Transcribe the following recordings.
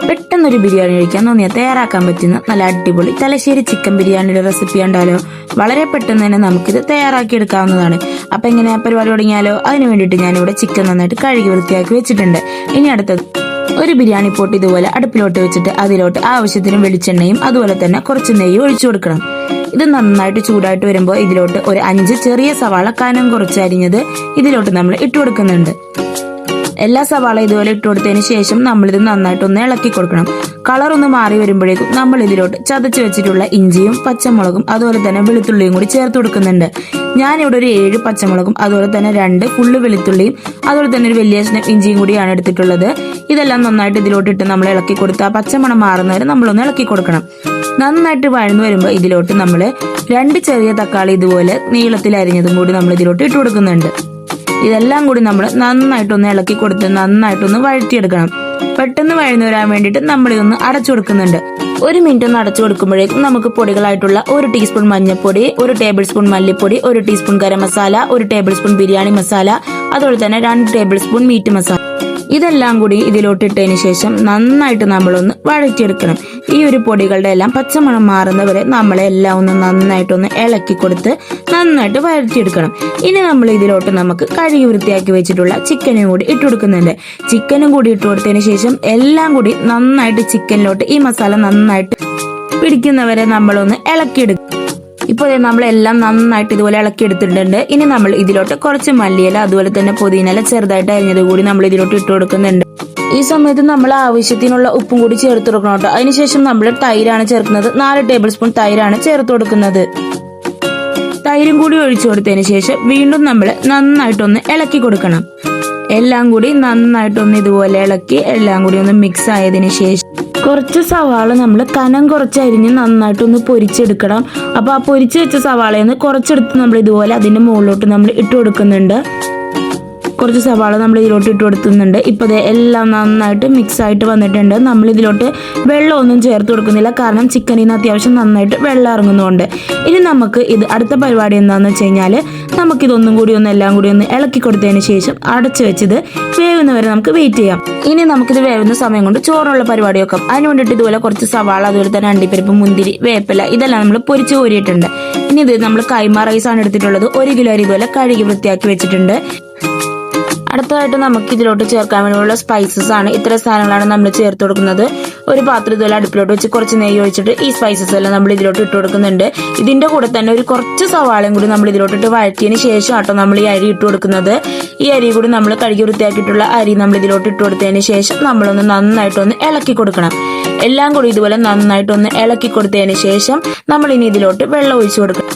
പെട്ടെന്നൊരു ബിരിയാണി കഴിക്കാൻ തോന്നിയാൽ തയ്യാറാക്കാൻ പറ്റുന്ന നല്ല അടിപൊളി തലശ്ശേരി ചിക്കൻ ബിരിയാണിയുടെ റെസിപ്പി ഉണ്ടല്ലോ. വളരെ പെട്ടെന്ന് തന്നെ നമുക്കിത് തയ്യാറാക്കി എടുക്കാവുന്നതാണ്. അപ്പൊ എങ്ങനെയാ പരിപാടി തുടങ്ങിയാലോ? അതിന് വേണ്ടിയിട്ട് ഞാനിവിടെ ചിക്കൻ നന്നായിട്ട് കഴുകി വൃത്തിയാക്കി വെച്ചിട്ടുണ്ട്. ഇനി അടുത്തത് ഒരു ബിരിയാണി പോട്ട് ഇതുപോലെ അടുപ്പിലോട്ട് വെച്ചിട്ട് അതിലോട്ട് ആവശ്യത്തിന് വെളിച്ചെണ്ണയും അതുപോലെ തന്നെ കുറച്ച് നെയ്യും ഒഴിച്ചു കൊടുക്കണം. ഇത് നന്നായിട്ട് ചൂടായിട്ട് വരുമ്പോൾ ഇതിലോട്ട് ഒരു 5 ചെറിയ സവാള കനം കുറച്ച് അരിഞ്ഞത് ഇതിലോട്ട് നമ്മൾ ഇട്ട് കൊടുക്കുന്നുണ്ട്. എല്ലാ സവാള ഇതുപോലെ ഇട്ട് കൊടുത്തതിന് ശേഷം നമ്മളിത് നന്നായിട്ടൊന്ന് ഇളക്കി കൊടുക്കണം. കളർ ഒന്ന് മാറി വരുമ്പോഴേക്കും നമ്മൾ ഇതിലോട്ട് ചതച്ച് വെച്ചിട്ടുള്ള ഇഞ്ചിയും പച്ചമുളകും അതുപോലെ തന്നെ വെളുത്തുള്ളിയും കൂടി ചേർത്ത് കൊടുക്കുന്നുണ്ട്. ഞാനിവിടെ ഒരു 7 പച്ചമുളകും അതുപോലെ തന്നെ 2 ഫുള്ള് വെളുത്തുള്ളിയും അതുപോലെ തന്നെ ഒരു വലിയ കഷ്ണം ഇഞ്ചിയും കൂടിയാണ് എടുത്തിട്ടുള്ളത്. ഇതെല്ലാം നന്നായിട്ട് ഇതിലോട്ടിട്ട് നമ്മൾ ഇളക്കി കൊടുത്ത് ആ പച്ചമണം മാറുന്നവരെ നമ്മളൊന്ന് ഇളക്കി കൊടുക്കണം. നന്നായിട്ട് വഴന്നു വരുമ്പോൾ ഇതിലോട്ട് നമ്മൾ 2 ചെറിയ തക്കാളി ഇതുപോലെ നീളത്തിൽ അരിഞ്ഞതും കൂടി നമ്മൾ ഇതിലോട്ട് ഇട്ട് കൊടുക്കുന്നുണ്ട്. ഇതെല്ലാം കൂടി നമ്മൾ നന്നായിട്ടൊന്ന് ഇളക്കി കൊടുത്ത് നന്നായിട്ടൊന്ന് വഴറ്റിയെടുക്കണം. പെട്ടെന്ന് വഴന്നു വരാൻ വേണ്ടിയിട്ട് നമ്മൾ ഇതൊന്ന് അടച്ചു കൊടുക്കുന്നുണ്ട്. 1 മിനിറ്റ് ഒന്ന് അടച്ചു കൊടുക്കുമ്പോഴേക്കും നമുക്ക് പൊടികളായിട്ടുള്ള 1 ടീസ്പൂൺ മഞ്ഞൾപ്പൊടി, 1 ടേബിൾ സ്പൂൺ മല്ലിപ്പൊടി, 1 teaspoon garam masala, 1 table spoon biryani masala, അതുപോലെ തന്നെ 2 ടേബിൾ സ്പൂൺ മീറ്റ് മസാല ഇതെല്ലാം കൂടി ഇതിലോട്ട് ഇട്ടതിന് ശേഷം നന്നായിട്ട് നമ്മളൊന്ന് വഴറ്റിയെടുക്കണം. ഈ ഒരു പൊടികളുടെ എല്ലാം പച്ചമണം മാറുന്നവരെ നമ്മളെല്ലാം ഒന്ന് നന്നായിട്ടൊന്ന് ഇളക്കി കൊടുത്ത് നന്നായിട്ട് വഴറ്റിയെടുക്കണം. ഇനി നമ്മൾ ഇതിലോട്ട് നമുക്ക് കഴുകി വൃത്തിയാക്കി വെച്ചിട്ടുള്ള ചിക്കനും കൂടി ഇട്ട് കൊടുക്കുന്നുണ്ട്. ചിക്കനും കൂടി ഇട്ട് കൊടുത്തതിന് ശേഷം എല്ലാം കൂടി നന്നായിട്ട് ചിക്കനിലോട്ട് ഈ മസാല നന്നായിട്ട് പിടിക്കുന്നവരെ നമ്മളൊന്ന് ഇളക്കിയെടുക്കും. ഇപ്പോൾ നമ്മളെല്ലാം നന്നായിട്ട് ഇതുപോലെ ഇളക്കി എടുത്തിട്ടുണ്ട്. ഇനി നമ്മൾ ഇതിലോട്ട് കുറച്ച് മല്ലിയില അതുപോലെ തന്നെ പുതിനയില ചെറുതായിട്ട് അരിഞ്ഞത് കൂടി നമ്മൾ ഇതിലോട്ട് ഇട്ട് കൊടുക്കുന്നുണ്ട്. ഈ സമയത്ത് നമ്മൾ ആവശ്യത്തിനുള്ള ഉപ്പും കൂടി ചേർത്ത് കൊടുക്കണം കേട്ടോ. അതിനുശേഷം നമ്മൾ തൈരാണ് ചേർക്കുന്നത്. 4 ടേബിൾ സ്പൂൺ തൈരാണ് ചേർത്ത് കൊടുക്കുന്നത്. തൈരും കൂടി ഒഴിച്ചു കൊടുത്തതിന് ശേഷം വീണ്ടും നമ്മൾ നന്നായിട്ടൊന്ന് ഇളക്കി കൊടുക്കണം. എല്ലാം കൂടി നന്നായിട്ടൊന്ന് ഇതുപോലെ ഇളക്കി എല്ലാം കൂടി ഒന്ന് മിക്സ് ആയതിനു ശേഷം കുറച്ച് സവാള നമ്മൾ കനം കുറച്ച് അരിഞ്ഞ് നന്നായിട്ടൊന്ന് പൊരിച്ചെടുക്കണം. അപ്പൊ ആ പൊരിച്ചു വെച്ച സവാളയെന്ന് കുറച്ചെടുത്ത് നമ്മൾ ഇതുപോലെ അതിന്റെ മുകളിലോട്ട് നമ്മൾ ഇട്ട് കൊടുക്കുന്നുണ്ട്. കുറച്ച് സവാള നമ്മൾ ഇതിലോട്ട് ഇട്ട് കൊടുക്കുന്നുണ്ട്. ഇപ്പൊ എല്ലാം നന്നായിട്ട് മിക്സ് ആയിട്ട് വന്നിട്ടുണ്ട്. നമ്മൾ ഇതിലോട്ട് വെള്ളമൊന്നും ചേർത്ത് കൊടുക്കുന്നില്ല, കാരണം ചിക്കനിൽ നിന്ന് അത്യാവശ്യം നന്നായിട്ട് വെള്ളം ഇറങ്ങുന്നുണ്ട്. ഇനി നമുക്ക് ഇത് അടുത്ത പരിപാടി എന്താണെന്ന് വെച്ച് കഴിഞ്ഞാൽ നമുക്കിതൊന്നും കൂടി എല്ലാം കൂടി ഒന്ന് ഇളക്കി കൊടുത്തതിന് ശേഷം അടച്ചു വെച്ചത് വേവുന്നവരെ നമുക്ക് വെയിറ്റ് ചെയ്യാം. ഇനി നമുക്കിത് വേവുന്ന സമയം കൊണ്ട് ചോറുള്ള പരിപാടി വെക്കാം. അതിന് വേണ്ടിയിട്ട് ഇതുപോലെ കുറച്ച് സവാള അതുപോലെ തന്നെ അണ്ടിപ്പരിപ്പ്, മുന്തിരി, വേപ്പില ഇതെല്ലാം നമ്മൾ പൊരിച്ച് കോരിയിട്ടുണ്ട്. ഇനി ഇത് നമ്മൾ കൈമ റൈസ് ആണ് എടുത്തിട്ടുള്ളത്. 1 കിലോ അരി ഇതുപോലെ കഴുകി വൃത്തിയാക്കി വെച്ചിട്ടുണ്ട്. അടുത്തതായിട്ട് നമുക്ക് ഇതിലോട്ട് ചേർക്കാൻ വേണ്ടിയുള്ള സ്പൈസസ് ആണ്. ഇത്ര സാധനങ്ങളാണ് നമ്മൾ ചേർത്ത് കൊടുക്കുന്നത്. ഒരു പാത്രം ഇതുപോലെ അടുപ്പിലോട്ട് വെച്ച് കുറച്ച് നെയ്യ് ഒഴിച്ചിട്ട് ഈ സ്പൈസസ് എല്ലാം നമ്മൾ ഇതിലോട്ട് ഇട്ട് കൊടുക്കുന്നുണ്ട്. ഇതിന്റെ കൂടെ തന്നെ ഒരു കുറച്ച് സവാളയും കൂടി നമ്മൾ ഇതിലോട്ടിട്ട് വഴറ്റിയതിന് ശേഷം ആട്ടോ നമ്മൾ ഈ അരി ഇട്ട് കൊടുക്കുന്നത്. ഈ അരി കൂടി നമ്മൾ കഴുകി വൃത്തിയാക്കിയിട്ടുള്ള അരി നമ്മൾ ഇതിലോട്ട് ഇട്ട് കൊടുത്തതിന് ശേഷം നമ്മളൊന്ന് നന്നായിട്ടൊന്ന് ഇളക്കി കൊടുക്കണം. എല്ലാം കൂടി ഇതുപോലെ നന്നായിട്ടൊന്ന് ഇളക്കി കൊടുത്തതിന് ശേഷം നമ്മൾ ഇനി ഇതിലോട്ട് വെള്ളം ഒഴിച്ചു കൊടുക്കണം.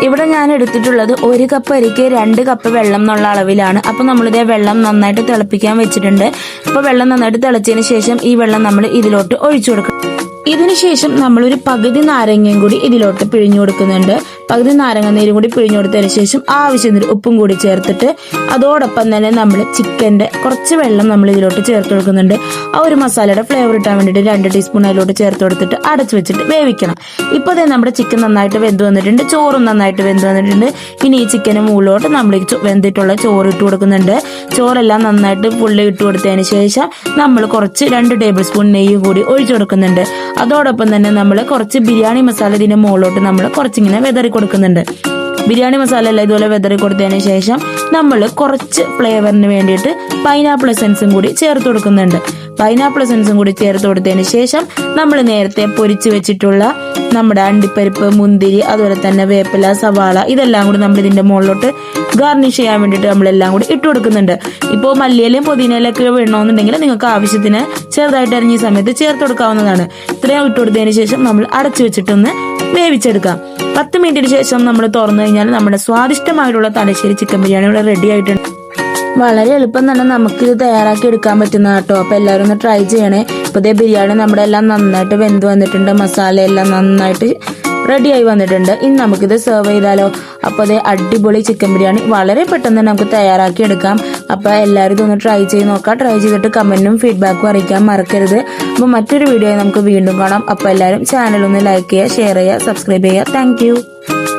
ഇവിടെ ഞാൻ എടുത്തിട്ടുള്ളത് 1 കപ്പ് അരിക്ക് 2 കപ്പ് വെള്ളം എന്നുള്ള അളവിലാണ്. അപ്പൊ നമ്മളിതേ വെള്ളം നന്നായിട്ട് തിളപ്പിക്കാൻ വെച്ചിട്ടുണ്ട്. അപ്പൊ വെള്ളം നന്നായിട്ട് തിളച്ചതിന് ശേഷം ഈ വെള്ളം നമ്മൾ ഇതിലോട്ട് ഒഴിച്ചു കൊടുക്കണം. ഇതിനുശേഷം നമ്മളൊരു പകുതി നാരങ്ങയും കൂടി ഇതിലോട്ട് പിഴിഞ്ഞു കൊടുക്കുന്നുണ്ട്. പകുതി നാരങ്ങ നീരും കൂടി പിഴിഞ്ഞു കൊടുത്തതിന് ശേഷം ആവശ്യത്തിന് ഉപ്പും കൂടി ചേർത്തിട്ട് അതോടൊപ്പം തന്നെ നമ്മൾ ചിക്കന്റെ കുറച്ച് വെള്ളം നമ്മൾ ഇതിലോട്ട് ചേർത്ത് കൊടുക്കുന്നുണ്ട്. ആ ഒരു മസാലയുടെ ഫ്ലേവർ ഇട്ടാൻ വേണ്ടിയിട്ട് 2 ടീസ്പൂൺ അതിലോട്ട് ചേർത്ത് കൊടുത്തിട്ട് അടച്ചു വെച്ചിട്ട് വേവിക്കണം. ഇപ്പൊ നമ്മുടെ ചിക്കൻ നന്നായിട്ട് വെന്ത് വന്നിട്ടുണ്ട്. ചോറും നന്നായിട്ട് വെന്ത് വന്നിട്ടുണ്ട്. ഇനി ഈ ചിക്കന് മുകളിലോട്ട് നമ്മൾ വെന്തിട്ടുള്ള ചോറ് ഇട്ട് കൊടുക്കുന്നുണ്ട്. ചോറെല്ലാം നന്നായിട്ട് ഫുള്ള് ഇട്ട് കൊടുത്തതിന് ശേഷം നമ്മൾ കുറച്ച് 2 ടേബിൾ സ്പൂൺ നെയ്യ് കൂടി ഒഴിച്ചു കൊടുക്കുന്നുണ്ട്. അതോടൊപ്പം തന്നെ നമ്മൾ കുറച്ച് ബിരിയാണി മസാല ഇതിന്റെ മുകളിലോട്ട് നമ്മൾ കുറച്ചിങ്ങനെ വെതറി കൊടുക്കുന്നുണ്ട്. ബിരിയാണി മസാല എല്ലാം ഇതുപോലെ വെതറി കൊടുത്തതിന് ശേഷം നമ്മൾ കുറച്ച് ഫ്ലേവറിന് വേണ്ടിയിട്ട് പൈനാപ്പിൾ എസൻസും കൂടി ചേർത്ത് കൊടുക്കുന്നുണ്ട്. പൈനാപ്പിൾ എസൻസും കൂടി ചേർത്ത് കൊടുത്തതിന് ശേഷം നമ്മൾ നേരത്തെ പൊരിച്ചു വെച്ചിട്ടുള്ള നമ്മുടെ അണ്ടിപ്പരിപ്പ്, മുന്തിരി, അതുപോലെ തന്നെ വേപ്പില, സവാള ഇതെല്ലാം കൂടി നമ്മൾ ഇതിന്റെ മുകളിലോട്ട് ഗാർണിഷ് ചെയ്യാൻ വേണ്ടിയിട്ട് നമ്മളെല്ലാം കൂടി ഇട്ട് കൊടുക്കുന്നുണ്ട്. ഇപ്പോൾ മല്ലിയിലയും പുതിനയിലും ഒക്കെ വേണമെന്നുണ്ടെങ്കിൽ നിങ്ങൾക്ക് ആവശ്യത്തിന് ചെറുതായിട്ട് അരിഞ്ഞ സമയത്ത് ചേർത്ത് കൊടുക്കാവുന്നതാണ്. ഇത്രയും ഇട്ട് കൊടുത്തതിന് ശേഷം നമ്മൾ അടച്ചു വെച്ചിട്ടൊന്ന് വേവിച്ചെടുക്കാം. 10 മിനിറ്റിന് ശേഷം നമ്മൾ തുറന്നു കഴിഞ്ഞാൽ നമ്മുടെ സ്വാദിഷ്ടമായിട്ടുള്ള തലശ്ശേരി ചിക്കൻ ബിരിയാണി ഇവിടെ റെഡി ആയിട്ടുണ്ട്. വളരെ എളുപ്പം തന്നെ നമുക്ക് ഇത് തയ്യാറാക്കി എടുക്കാൻ പറ്റുന്ന കേട്ടോ. അപ്പൊ എല്ലാവരും ഒന്ന് ട്രൈ ചെയ്യണേ. ഇപ്പൊ ബിരിയാണി നമ്മുടെ എല്ലാം നന്നായിട്ട് വെന്ത് വന്നിട്ടുണ്ട്. മസാല എല്ലാം നന്നായിട്ട് റെഡിയായി വന്നിട്ടുണ്ട്. ഇനി നമുക്കിത് സെർവ് ചെയ്താലോ. അപ്പൊ അടിപൊളി ചിക്കൻ ബിരിയാണി വളരെ പെട്ടെന്ന് നമുക്ക് തയ്യാറാക്കി എടുക്കാം. അപ്പൊ എല്ലാവരും ഇതൊന്ന് ട്രൈ ചെയ്ത് നോക്കാം. ട്രൈ ചെയ്തിട്ട് കമന്റും ഫീഡ്ബാക്കും അറിയിക്കാൻ മറക്കരുത്. അപ്പൊ മറ്റൊരു വീഡിയോ നമുക്ക് വീണ്ടും കാണാം. അപ്പൊ എല്ലാവരും ചാനൽ ഒന്ന് ലൈക്ക് ചെയ്യുക, ഷെയർ ചെയ്യുക, സബ്സ്ക്രൈബ് ചെയ്യുക. താങ്ക്